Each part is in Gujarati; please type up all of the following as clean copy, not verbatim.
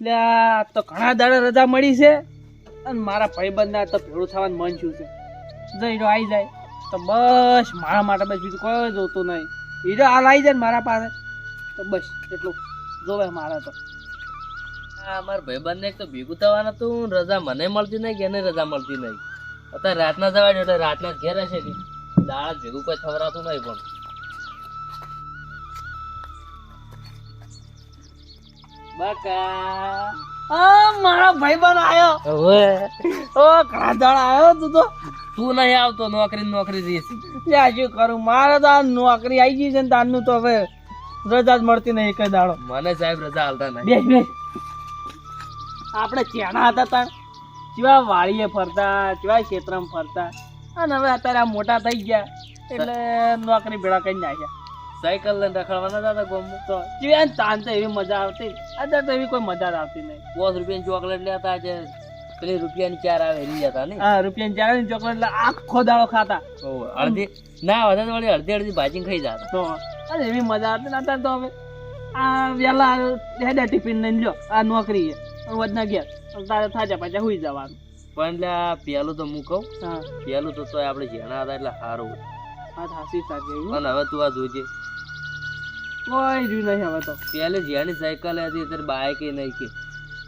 એટલે આ તો ઘણા દાડા રજા મળી છે અને મારા ભાઈબંધના તો ભેળું થવાનું મન છું છે. જો હીરો આવી જાય તો બસ મારા માટે બસ બીજું કોઈ જોતું નહીં. હીરો હાલ આવી જાય ને મારા પાસે તો બસ એટલું જોવે મારે તો. મારા ભાઈબંધને એક તો ભેગું થવાનું હતું, રજા મને મળતી નહીં કે એને રજા મળતી નહીં. અત્યારે રાતના જવાય એટલે રાતના જ ઘેર હશે ને દાડા જ ભેગું કોઈ થવરાતું નહીં. પણ બકા મારા ભાઈબંધ આવ્યો. હવે ઓ ઘણા દાડા આવ્યો તું તો. તું નહીં આવતો નોકરી જઈશ. લ્યા શું કરું, મારે તો આ નોકરી આવી ગઈ છે ને તારનું તો હવે રજા જ મળતી નહીં કઈ દાડો. મને સાહેબ રજા હાલતા નહીં. બેસ બેસ. આપણે ચેણા હતા તાર કેવા વાળીએ ફરતા, કેવા ક્ષેત્રમાં ફરતા, અને હવે અત્યારે આ મોટા થઈ ગયા એટલે નોકરી ભેળા કરી નાખ્યા. સાયકલ લઈને રખડવાના હતા ગોમમાં તો કેવા તાન તો એવી મજા આવતી, અત્યારે તો એવી કોઈ મજા જ આવતી નહીં. 5 રૂપિયાની ચોકલેટ લેતા છે, પેલી રૂપિયાની 4 આવે એની લેતા ને. હા, રૂપિયાની ચારની ચોકલેટ એટલે આખો દાડો ખાતા. અડધી ના વધારે વળી અડધી ભાજીને ખાઈ જતા. તો અરે એવી મજા આવતી ને અત્યારે તો હવે આ વહેલા હેડા ટિફિન લઈને લ્યો આ નોકરી વધના ગયા તારે થાજા પાછા હુઈ જવાનું. પણ એટલે આ પેલું તો હું કહું, હા પેલું તો તોય આપણે જેણા હતા એટલે સારું. હા હાસી સાચી. અને હવે તું આ જોજે, કોઈ રહ્યું નહીં હવે તો. પેલે જેની સાયકલ હતી અત્યારે બાઇક નહીં કે.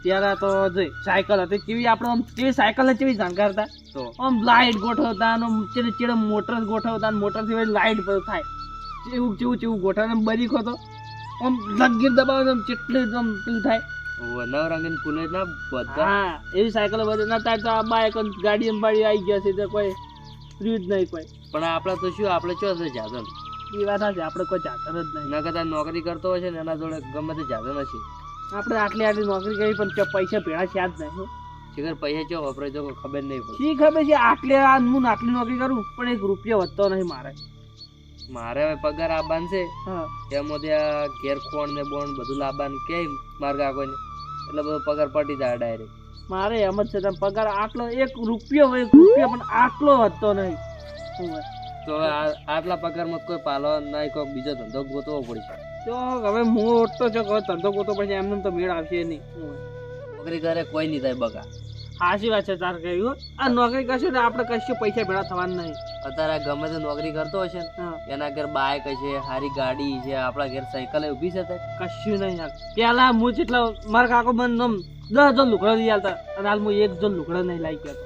ત્યારે તો જોઈ સાયકલ હતી કેવી, આપણે આમ કેવી સાયકલ ને કેવી જાણકાર હતા. તો આમ લાઈટ ગોઠવતા અને ચેડે ચેડે મોટર ગોઠવતા અને મોટર થી લાઈટ થાય ચેવું ચેવું ચેવું ગોઠવે બરીખો તો આમ લગીર દબાવે આમ ચેટલું આમ પેલું થાય. નવરંગીન ફૂલે ના બધા. હા એવી સાયકલો બધી ના થાય તો આ બાઈક ગાડી અંબાડી આવી ગયા છે તો કોઈ રહ્યું જ નહીં કોઈ. પણ આપણે તો શું, આપણે ચો છે જાદન. એ વાત છે, આપણે કોઈ જાતર જ નહીં. ના કરતા નોકરી કરતો હોય છે ને એના જોડે ગમે તે જાદન હશે. આપણે આટલી નોકરી કરી પણ પૈસા ભેળા છે જ નહીં. શિખર પૈસા ચો વપરાય તો કોઈ ખબર નહીં પડે. શી ખબર છે હું આટલી નોકરી કરું પણ 1 રૂપિયો વધતો નહીં મારે. મારે હવે પગાર આવવાનું છે હા એમાં ત્યાં ઘેર ખોણ ને બોણ બધું લાવવાનું કે માર્ગ કોઈને એટલે બધો પગાર પટી જાય ડાયરેક્ટ. મારે એમ જ છે તમે પગાર આટલો 1 રૂપિયો પણ આટલો વધતો નહીં. તો હવે આટલા પગારમાં કોઈ પાલો નહીં, કોઈ બીજો ધંધો ગોતવો પડશે. તો હવે મોટો છો હવે ધંધો ગોતો પછી એમને તો મેળ આવશે નહીં. નોકરી કરે કોઈ નહીં થાય બકા. સાચી વાત છે તાર કહ્યું. આ નોકરી કરશું ને આપણે કશું પૈસા ભેળા થવાના નહીં. અત્યારે ગમે તે નોકરી કરતો હશે ને હા એના ઘેર બાઇક હશે, સારી ગાડી છે, આપણા ઘેર સાયકલ ઊભી છે. કશું નહીં યાર. પેલા હું જેટલા મારા કાકો મને 10 જણ લુકડા લઈ આવતા અને હાલ હું 1 જણ લુકડા નહીં લાવી ગયો.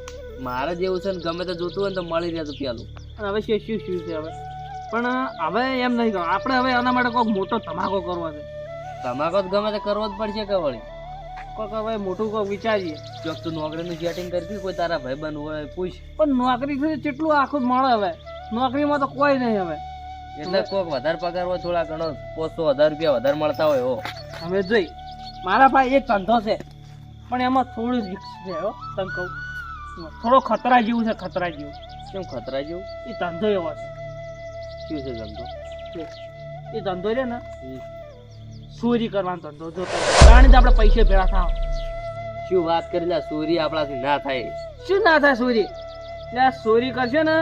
મારે જેવું છે ને ગમે તે જોતું હોય ને તો મળી રહેતું પેલું. અને હવે શું છે હવે પણ હવે એમ નહીં કરો આપણે. હવે એના માટે કોઈક મોટો ધમાકો કરવો છે. ધમાકો તો ગમે તે કરવો જ પડશે કે વળી. કોઈક હવે મોટું કોઈક વિચારીએ. જો તું નોકરીનું સેટિંગ કરતી કોઈ તારા ભાઈબંધ હોય પૂછ. પણ નોકરી કેટલું આખું મળે હવે. નોકરીમાં તો કોઈ નહીં હવે. એટલે કોઈક વધારે પગાર હોય, થોડા ઘણો 500-1000 રૂપિયા વધારે મળતા હોય હો. હવે જોઈ મારા ભાઈ એક ધંધો છે પણ એમાં થોડું રિસ્ક છે હો. તને કહું થોડો ખતરા જેવું છે. ખતરા જેવું. કેમ ખતરા જેવું? એ ધંધો એવો છે. શું છે ધંધો? એ ધંધો છે ને ચોરી કરવાનો ધંધો. જો કારણ કે આપણે પૈસા ભેળા થાવ. શું વાત કરી લે, ચોરી આપણાથી ના થાય. શું ના થાય ચોરી? એટલે ચોરી કરશે ને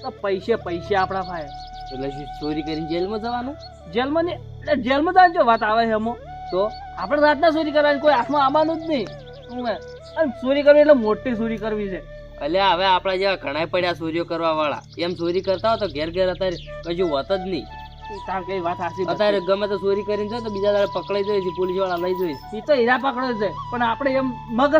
તો પૈસા આપણા થાય. એટલે શું ચોરી કરીને જેલમાં જવાનું? જેલમાં ને એટલે જેલમાં જવાની જો વાત આવે છે એમાં તો આપણે રાતના ચોરી કરવાની, કોઈ હાથમાં આવવાનું જ નહીં. અને ચોરી કરવી એટલે મોટી ચોરી કરવી છે. એટલે હવે આપણા જેવા ઘણા પડ્યા ચોરીઓ કરવા વાળા એમ ચોરી કરતા હોય તો ઘેર ઘેર અત્યારે કશું હોત જ નહીં. તાર કઈ વાત સાચી. અત્યારે ગમે તો ચોરી કરીને જાય તો બીજા દાડે પકડાઈ જાય, પોલીસ વાળા લઈ જાય. એ તો હીરા પકડો છે પણ આપણે એમ મગજ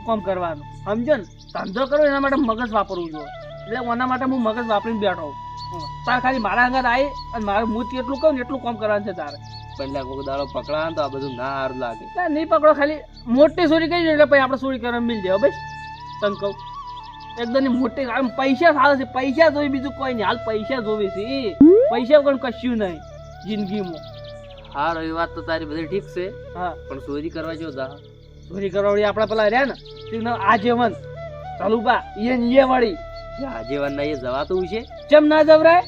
કામ કરવાનું સમજો ને. ધંધો કરો એના માટે મગજ વાપરવું જોઈએ. એટલે એના માટે હું મગજ વાપરીને બેઠો હું. તાર ખાલી મારા આગળ આવી અને મારે હું એટલું કહું ને એટલું કામ કરવાનું છે તારે. પહેલા કોઈ દાડો પકડા તો આ બધું ના સારું લાગે. નહીં પકડો, ખાલી મોટી ચોરી કરી એટલે પછી આપણે ચોરી કરવા મિલ જાય. બસ તને કહું એકદમ મોટી પૈસા સારા છે. પૈસા જોઈ બીજું કોઈ નહીં. હાલ પૈસા જોવી છે. પૈસા વગર કશું નહીં જિંદગીમાં. હા એ વાત તો તારી બધી ઠીક છે. હા પણ ચોરી કરવા જો દા ચોરી કરવા વળી આપણા પેલા રહ્યા ને આજીવન ચાલુબા એ વળી આજીવન ના એ જવાતું છે. કેમ ના જવરાય?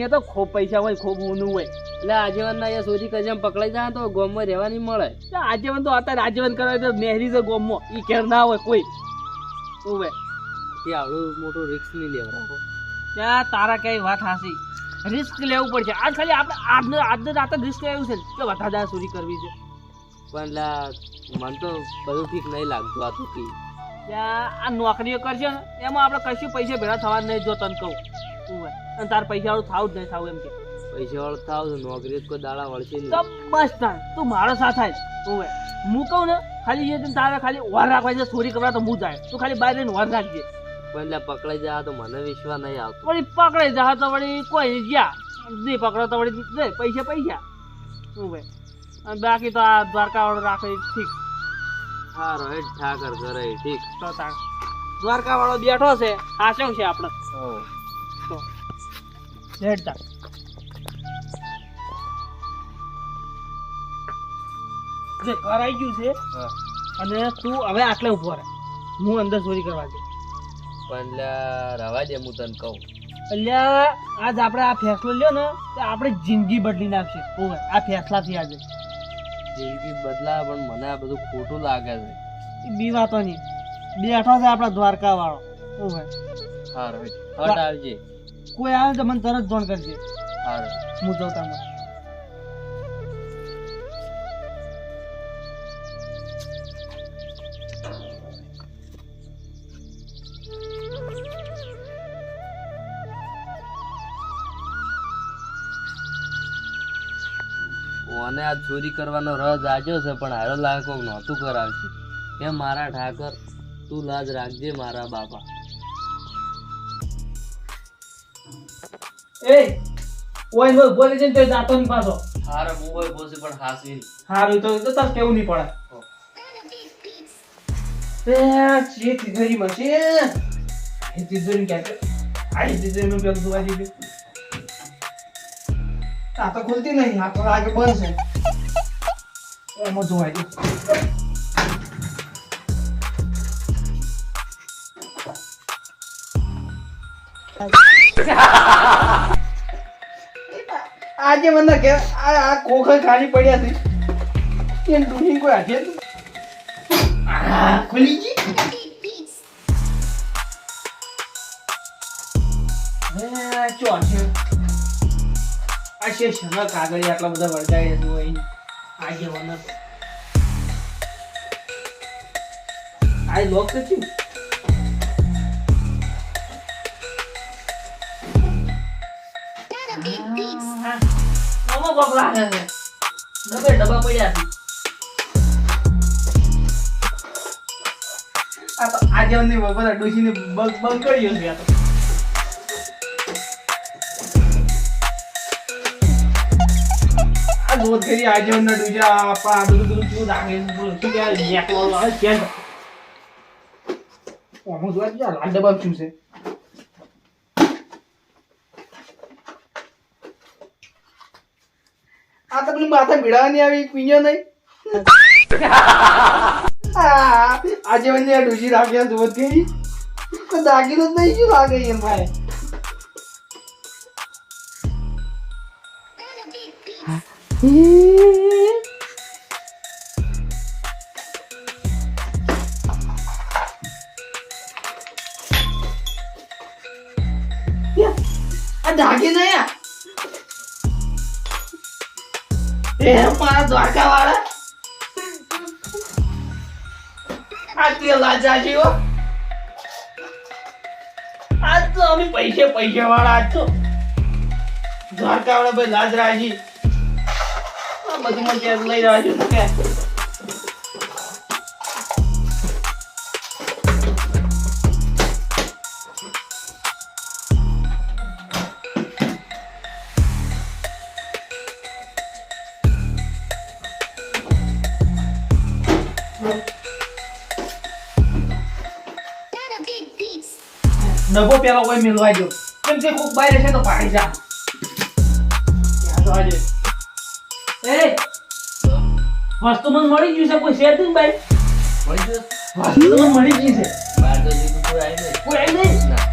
એ તો ખૂબ પૈસા હોય, ખૂબ ઊનું હોય. એટલે આજીવન ના એ ચોરી કરી એમ પકડાઈ જાય તો ગોમમાં રહેવા નહીં મળે. આજીવન તો અત્યારે આજીવન કરવા તો નહેરી છે ગોમમાં. એ ઘેર ના હોય કોઈ. હોય એ આવડું મોટું રિસ્ક નહીં લેવડાવો. ત્યાં તારા કઈ વાત હાસી. રિસ્ક લેવું પડશે. આજ ખાલી આપણે આજનો રાત રિસ્ક લેવું છે કે વધારે ચોરી કરવી છે. પણ મને તો બધું ઠીક નહીં લાગતું આ તો કી ત્યાં આ નોકરીઓ કરશે ને એમાં આપણે કશું પૈસા ભેળા થવા નહીં જો તને કહું ઓવે અને તાર પૈસા વાળું થાવું જ નહીં થાવું એમ કે પૈસા વાળો થાવ તો નોકરી કોઈ દાડા વળશે નહીં તો બસ થાય તું મારો સાથ જ ઓવે હું કહું ને ખાલી એ તારે ખાલી વાર રાખવા છે ચોરી કરવા તો હું જાય તું ખાલી બહાર રહીને વાર રાખજે પણ એટલે પકડાઈ જાય તો મને વિશ્વાસ નહીં આવતો વળી પકડાઈ જા તો વળી કોઈ ગયા નહીં પકડો તો વળી દે પૈસા ઓવે અને બાકી તો આ દ્વારકા વાળો રાખે ઠીક સારો હેડ ઠાકર કરે ઠીક તો તાર દ્વારકા વાળો બેઠો છે આશવ છે આપણે તો હેડ તાર જે કરાઈ ગયું છે અને તું હવે આટલે ઉભો રહે હું અંદર ચોરી કરવા જઈશ પણ રવા દે હું તને કહું એટલે આજ આપણે આ ફેસલો લ્યો ને તો આપણે જિંદગી બદલી નાખશે ઓવે આ ફેસલાથી આજે જિંદગી બદલા પણ મને આ બધું ખોટું લાગે છે એ બી વાતો નહીં બેઠો છે આપણા દ્વારકા વાળો ઓવે સારું હટ આવજે કોઈ આવે તો મને તરત ફોન કરજે સારું હું જાઉં તમે મને આ ચોરી કરવાનો રસ આજો છે પણ હારો લાગે કોક નહોતું કરાવશે એ મારા ઠાકર તું લાજ રાખજે મારા બાપા એ ઓય નો બોલે છે તો જાતો ની પાછો હારે મોબાઈલ બોસે પણ હાસવી હારું તો તાર કેવું નહીં પડે એ ચી તિજોરી માં છે એ તિજોરી કે આ તિજોરી નું પેલું જોવા દીધું આ તો ખુલતી નહીં આ તો આગે બંધ છે એમાં જોવા દે આજે મને કે આ કોખા ખાલી પડ્યા છે એ ડુની કોઈ હાથે ખુલી ગઈ ચો છે આ છે શના કાગળ આટલા બધા વળગાય છે હોય આજે વન આ લોક તો છે નમો બકલા છે ડબ્બા પડ્યા છે આ તો આજે ની બપોર ડોશીને બંધ કર્યો છે આ તો આ દોધ કરી આજે ના ડોજા આપા બધું શું રાખે છે બોલો શું કે નેક વાળો આવે છે ઓમો જોવા જ લાલ ડબ્બા શું છે આ તો પેલી માથા ભીડાવાની આવી પીño નહીં આજે મને આ ડોશી રાખ્યા દોધ કરી તો દાગીનો જ નહીં શું લાગે એમ ભાઈ આ દાગી નહીં એ મારા દ્વારકા વાળા આ તે લાજા જીવો આજ તો અમે પૈસે વાળા આજ તો દ્વારકા વાળા ભાઈ લાજ રાજી આ બધું મને ત્યાં લઈ રહ્યા છું કે ડબ્બો પેલા કોઈ મેળવા દો કેમ કે કોક બહાર છે તો પાણી જા યાદ આજે એ વસ્તુ મને મળી ગયું છે કોઈ શેર તું ભાઈ મળી વસ્તુ મને મળી ગઈ છે બાર તો જીતું કોઈ આવી નહીં કોઈ આવી નહીં ના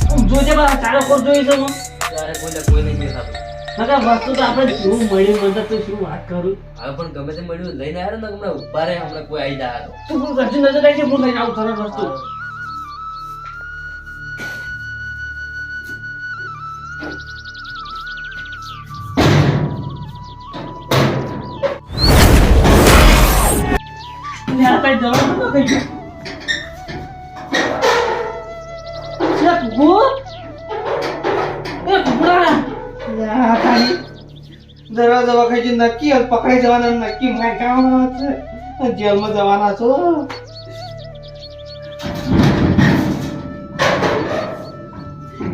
તું જોજે બા ચાલો કોર જોઈ છે હું ત્યારે કોઈ નહીં દેખાતું નકા વસ્તુ તો આપણે શું મળ્યું મને તો શું વાત કરું હવે પણ ગમે તે મળ્યું લઈને આવ્યો ને હમણાં ઉભા રહે હમણાં કોઈ આવી જાય તું હું ઘરથી નજર આવી છે હું લઈને આવું સરસ વસ્તુ દરવાજા વખાઈ નક્કી પકડાઈ જવાના નક્કી માર ખાવાના છે જેલમાં જવાના છો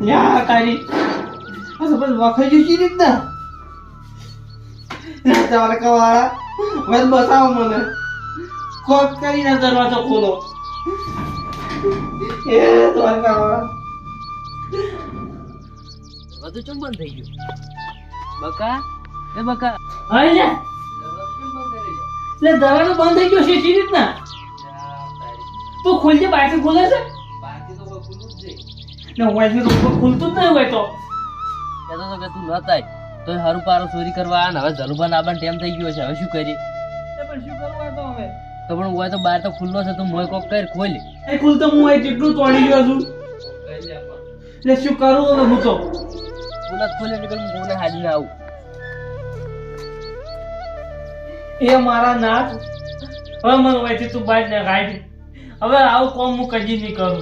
લ્યા તારી આ તો બસ વખાઈ જઈ રીતના તમારે કવાળા બસ બતાવો મને કોક કરીને દરવાજો ખોલો એ તમારે કવાળા બધું ચમ બંધ થઈ ગયું બકા એ બકા હા લે લે દરવાજો બંધ થઈ ગયો છે સી રીતના તું ખોલજે બહારથી ખોલે છે બાકી તો કોઈ ખુલ્લું જ નહીં ને વાઈથી તો ખુલતું જ નહીં હોય તો કહેતો તો કે તું ન થાય તો હારું પારો ચોરી કરવા આ ને હવે જલુભાન આબાન ટેમ થઈ ગયો છે હવે શું કરી પણ શું કરવા તો હવે તો પણ હોય તો બહાર તો ખુલ્લો છે તું મોય કોક કર ખોલ એ ખુલતો હું આ જેટલું તોડી ગયો છું એટલે શું કરું હવે હું તો ખુલ્લા ખોલે એટલે હું કોને હાજી આવું એ મારા નાથ હવે મને વાઈથી તું બહાર ને કાઢ હવે આવું કોમ હું કદી નહીં કરું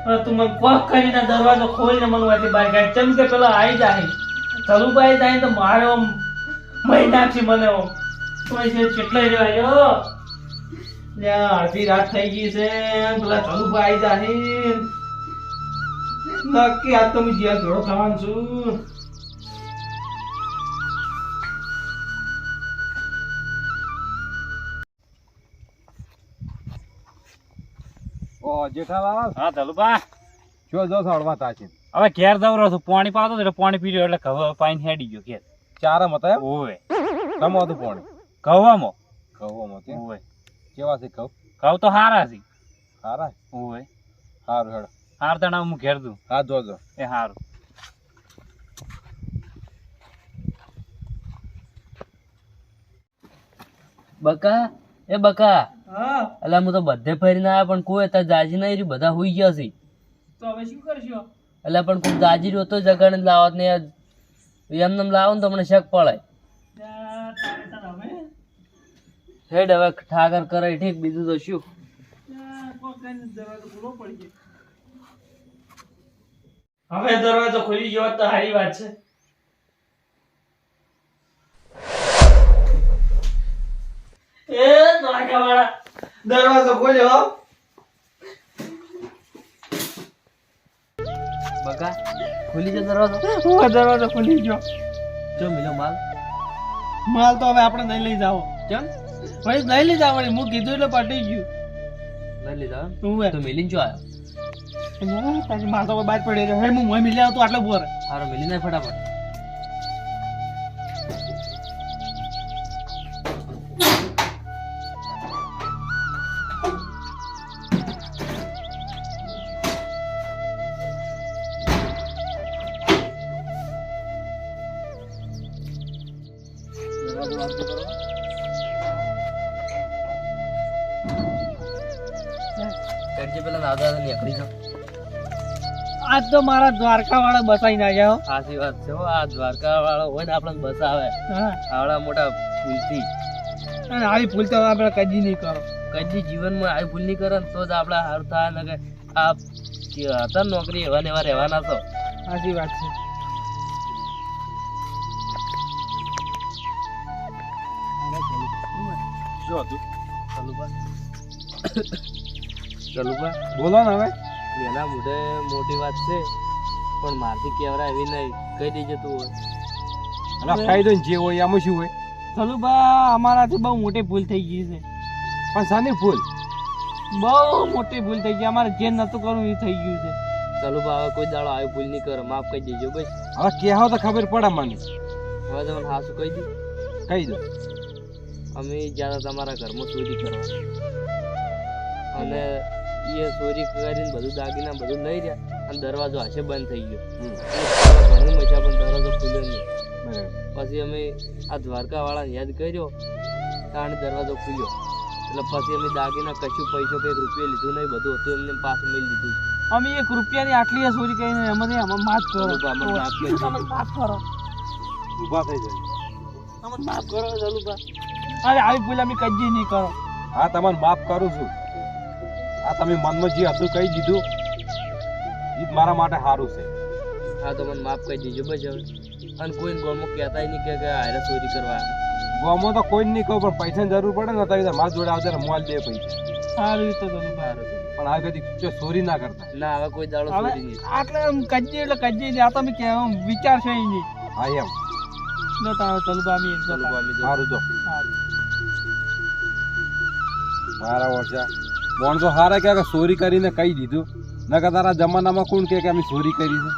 હવે તું મને કોક કરીને દરવાજો ખોલ ને મને વાઈથી બહાર કાઢ ચમ કે પેલા આવી જાય ચલુભાઈ જાય તો મારે આમ મહિના છે મને આમ તો છે કેટલાય રહ્યો લ્યા અડધી રાત થઈ ગઈ છે પેલા ચલુભાઈ આવી જાય નક્કી આજ તો હું જેલ ભેળો થવાનું છું ઓ જેઠાલાલ હા ચલુભા શું જો સળવા તાચી હવે ઘેર દવરો છું પાણી પાતો એટલે પાણી પી રહ્યો એટલે કવા પાણી હેડી ગયો ઘેર ચારમ હતા એમ ઓવે તમો હતું પાણી કવામાં કહું તે ઓવે કેવા છે કહું કવ તો હારા છે હારા ઓવે હારું હેડ હાર તણા હું ઘેર દઉં હા જોજો એ હારું બકા એ બકા હા અલા હું તો બધે ફરીને આવ્યા પણ કોઈ અત્યારે જાજી નહીં રહ્યું બધા હોઈ ગયા છે તો હવે શું કરશો એટલે પણ કોઈ જાજી રહ્યો તો જગાડે જ લાવત ને એમને લાવો ને તો મને શક પડે હેડ હવે ઠાકર કરે ઠીક બીજું તો શું હવે દરવાજો ખુલી ગયો તો સારી વાત છે એ દ્વારકાવાળા દરવાજો ખોલ્યો બકા ખુલી જતો દરવાજો દરવાજો ખુલી ગયો જો મિલો માલ માલ તો હવે આપણે નહીં લઈ જાઓ ચમ ભાઈ નહીં લઈ જાવ હું કીધું એટલે પટી ગયું લઈ લીધા હું તો મિલિન જો આવ્યો તારી માથા પર બાજ પડી રહ્યો હું મોય મિલ્યા તો આટલો બોર હારો મિલિન ને ફટાફટ આજ તો મારા દ્વારકા વાળા બસાઈ ના જાઓ સાચી વાત છે હો, આ દ્વારકા વાળો હોય ને આપણને બસાવે હા આવડા મોટા ભૂલથી અને આવી ભૂલ તો આપણે કદી નહીં કરો કદી જીવનમાં આવી ભૂલ નહીં કરે ને તો જ આપડા હારું થાય ને કે આ હતા ને નોકરી એવા ને એવા રહેવાના છો સાચી વાત છે શું હતું ચલુભા બોલો ને હવે એના મોઢે મોટી વાત છે પણ મારથી કેવરા એવી નહીં કહી દેજે તું હોય અને ખાઈ દો ને જે હોય આમાં શું હોય ચલુબા અમારાથી બહુ મોટી ભૂલ થઈ ગઈ છે પણ સાની ફૂલ બહુ મોટી ભૂલ થઈ ગઈ અમારે જે નતું કરવું એ થઈ ગયું છે ચલુભા હવે કોઈ દાડો આવી ભૂલ નહીં કરે માફ કહી દેજો બસ હવે કહેવો તો ખબર પડે મને હવે તમને હાસું કહી દઉં કહી દો અમે જ્યાં તમારા ઘરમાં ચોરી કરવા અને એ ચોરી કરીને બધું દાગીના બધું લઈ રહ્યા અને દરવાજો હાશે બંધ થઈ ગયો ઘણી મજા પણ દરવાજો ખુલ્યો નહીં બરાબર પછી અમે આ દ્વારકા વાળા યાદ કર્યો કારણ દરવાજો ખુલ્યો એટલે પછી અમે દાગીના કશું પૈસો કે રૂપિયા લીધું નહીં બધું હતું એમને પાછું મેળ લીધું અમે 1 રૂપિયાની આટલી ચોરી કરીને અમને માફ કરો ચલુભા, અમને માફ કરી દો. અમને માફ કરો ઊભા થઈ જાય અમને માફ કરો ચલુબા અરે આવી ભૂલ અમે કદી નહીં કરો હા તમને માફ કરું છું આ તમે મનમાં જે હતું કહી દીધું એ જ મારા માટે સારું છે હા તો મને માફ કરી દીજો બસ હવે અને કોઈ ગોળમાં કહેતા નહીં કે હારે ચોરી કરવા આવ્યા. ગામમાં તો કોઈ નહીં કહું પણ પૈસાની જરૂર પડે ને તો મારા જોડે આવજે ને મોલ દે પૈસા. સારું એ તો તમે સારું છે. પણ આ કદી ચોરી ના કરતા. ના હવે કોઈ દાડો હવે ચોરી નહીં. આટલે આમ કજ્જી એટલે કજ્જી આ તમે કહેવા વિચાર છે ઈ નહીં. હા એમ લો તારે ચલો બામી એમ ચાલો જતા. અમે જો. સારું તો સારું. મારા ઓછા માણસો હારા કે ચોરી કરીને કહી દીધું નકર તારા જમાનામાં કોણ કે અમે ચોરી કરી છે.